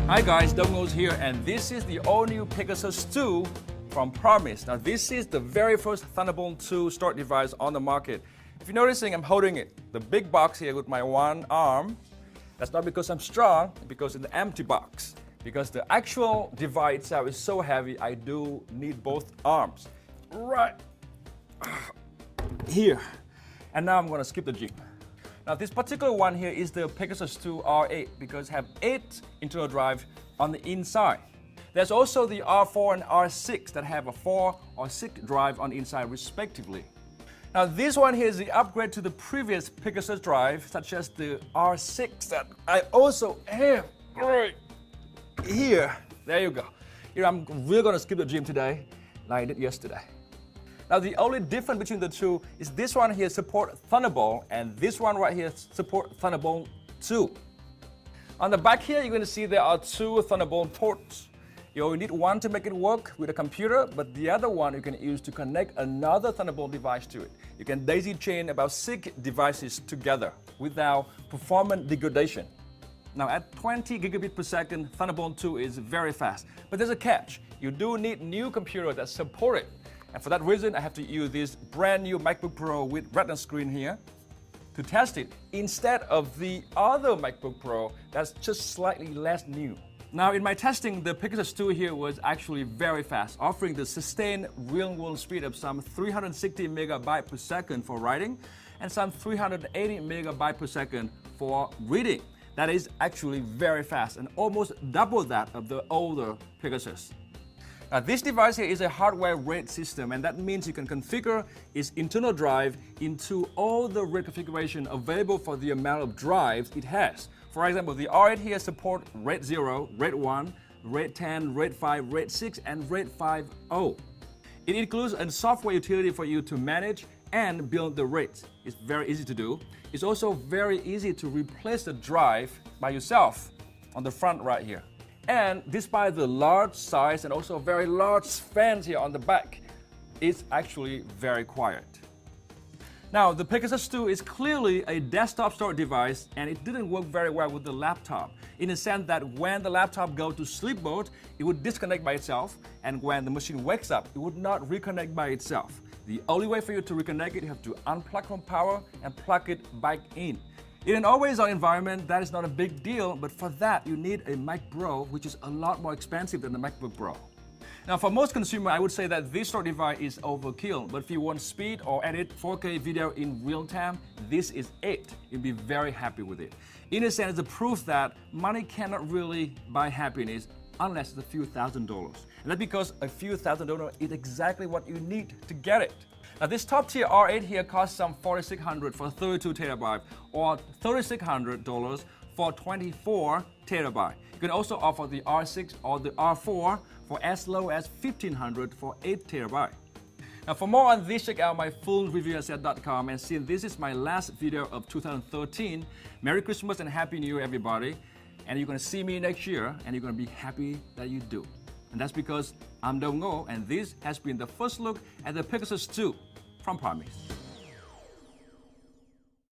Hi guys, Dongos here, and this is the all-new Pegasus2 from Promise. Now this is the very first Thunderbolt 2 storage device on the market. If you're noticing, I'm holding it, the big box here with my one arm. That's not because I'm strong, because it's an empty box. Because the actual device itself is so heavy, I do need both arms. Right here. And now I'm going to skip the gym. Now this particular one here is the Pegasus2 R8 because it has 8 internal drive on the inside. There's also the R4 and R6 that have a 4 or 6 drive on the inside respectively. Now this one here is the upgrade to the previous Pegasus drive, such as the R6 that I also have right here. There you go. Here I'm really going to skip the gym today like I did yesterday. Now the only difference between the two is this one here support Thunderbolt and this one right here support Thunderbolt 2. On the back here you're going to see there are 2 Thunderbolt ports. You only need one to make it work with a computer, but the other one you can use to connect another Thunderbolt device to it. You can daisy chain about 6 devices together without performance degradation. Now at 20 gigabit per second, Thunderbolt 2 is very fast, but there's a catch. You do need new computer that support it. And for that reason, I have to use this brand new MacBook Pro with Retina screen here to test it instead of the other MacBook Pro that's just slightly less new. Now in my testing, the Pegasus2 here was actually very fast, offering the sustained real-world speed of some 360 megabyte per second for writing and some 380 megabyte per second for reading. That is actually very fast and almost double that of the older Pegasus. Now this device here is a hardware RAID system, and that means you can configure its internal drive into all the RAID configuration available for the amount of drives it has. For example, the R8 here supports RAID 0, RAID 1, RAID 10, RAID 5, RAID 6, and RAID 5.0. It includes a software utility for you to manage and build the RAIDs. It's very easy to do. It's also very easy to replace the drive by yourself on the front right here. And despite the large size and also very large fans here on the back, it's actually very quiet. Now, the Pegasus2 is clearly a desktop storage device, and it didn't work very well with the laptop, in the sense that when the laptop goes to sleep mode, it would disconnect by itself, and when the machine wakes up, it would not reconnect by itself. The only way for you to reconnect it, you have to unplug from power and plug it back in. In an always-on environment, that is not a big deal, but for that, you need a Mac Pro, which is a lot more expensive than the MacBook Pro. Now, for most consumers, I would say that this storage device is overkill, but if you want speed or edit 4K video in real time, this is it. You'll be very happy with it. In a sense, it's a proof that money cannot really buy happiness unless it's a few $1,000s. And that's because a few $1,000s is exactly what you need to get it. Now this top tier R8 here costs some $4,600 for 32 terabyte or $3,600 for 24 terabyte. You can also offer the R6 or the R4 for as low as $1,500 for 8 terabyte. Now for more on this, check out my full review at set.com, and since this is my last video of 2013, Merry Christmas and Happy New Year everybody. And you're going to see me next year and you're going to be happy that you do. And that's because I'm Dong Ngo, and this has been the first look at the Pegasus2 from Promise.